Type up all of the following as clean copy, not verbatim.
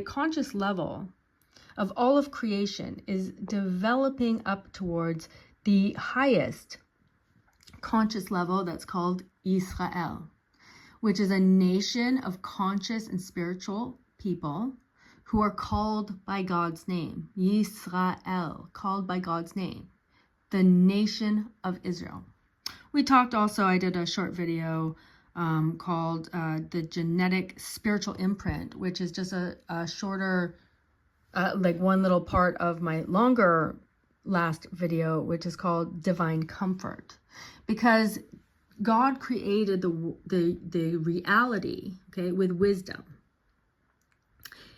The conscious level of all of creation is developing up towards the highest conscious level that's called Israel, which is a nation of conscious and spiritual people who are called by God's name. Yisrael, called by God's name. The nation of Israel. We talked also, I did a short video called the genetic spiritual imprint, which is just a shorter, like one little part of my longer last video, which is called divine comfort. Because God created the reality, okay, with wisdom.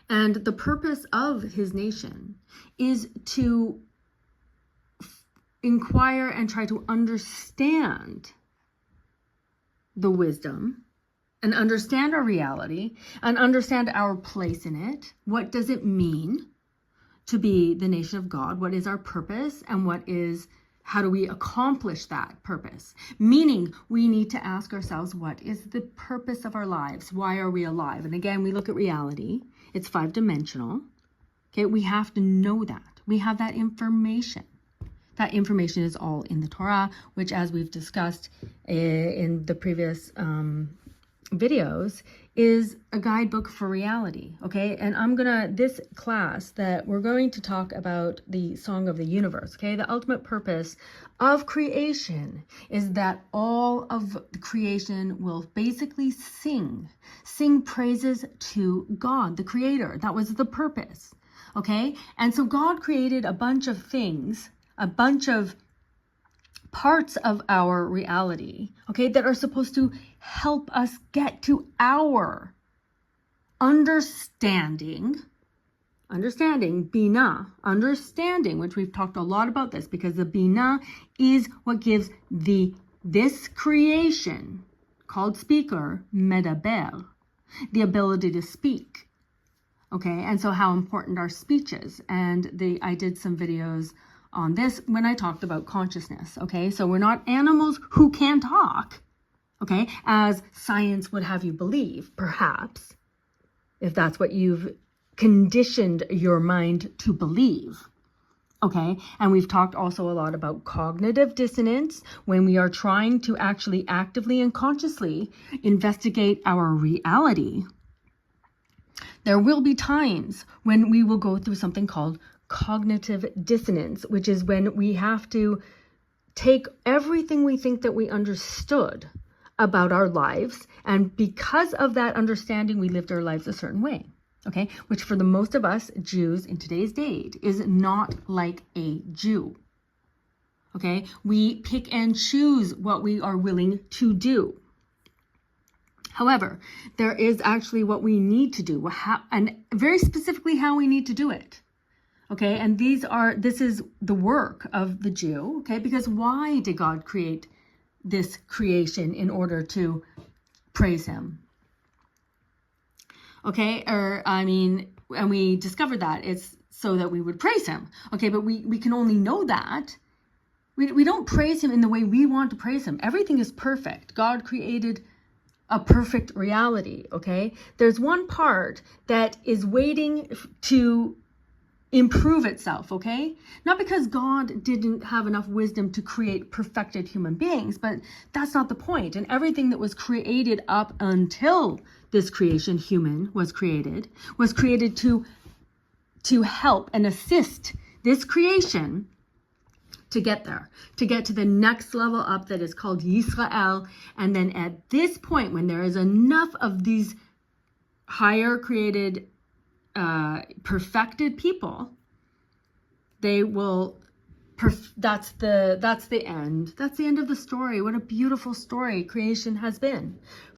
And the purpose of his nation is to inquire and try to understand the wisdom and understand our reality and understand our place in it. What does it mean to be the nation of God? What is our purpose, and how do we accomplish that purpose? Meaning, we need to ask ourselves, what is the purpose of our lives? Why are we alive? And again, we look at reality. It's 5-dimensional. Okay, we have to know that. We have that information. That information is all in the Torah, which, as we've discussed in the previous videos, is a guidebook for reality, okay? And this class that we're going to talk about the song of the universe, okay? The ultimate purpose of creation is that all of creation will basically sing praises to God, the creator. That was the purpose, okay? And so God created a bunch of things, a bunch of parts of our reality, okay, that are supposed to help us get to our understanding, Bina, understanding, which we've talked a lot about this, because the Bina is what gives this creation called speaker, medaber, the ability to speak, okay? And so how important our speech is. And I did some videos on this when I talked about consciousness, okay? So we're not animals who can talk, okay, as science would have you believe, perhaps, if that's what you've conditioned your mind to believe, okay? And we've talked also a lot about cognitive dissonance when we are trying to actually actively and consciously investigate our reality. There will be times when we will go through something called cognitive dissonance, which is when we have to take everything we think that we understood about our lives, and because of that understanding, we lived our lives a certain way, okay? Which for the most of us Jews in today's date is not like a Jew, okay? We pick and choose what we are willing to do. However, there is actually what we need to do, and very specifically how we need to do it. Okay, and this is the work of the Jew, okay? Because why did God create this creation? In order to praise him. Okay, and we discovered that it's so that we would praise him. Okay, but we can only know that. We don't praise him in the way we want to praise him. Everything is perfect. God created a perfect reality, okay? There's one part that is waiting to improve itself, okay? Not because God didn't have enough wisdom to create perfected human beings, but that's not the point. And everything that was created up until this creation, human, was created to help and assist this creation to get there, to get to the next level up that is called Yisrael. And then at this point, when there is enough of these higher created perfected people, they will that's the end of the story. What a beautiful story creation has been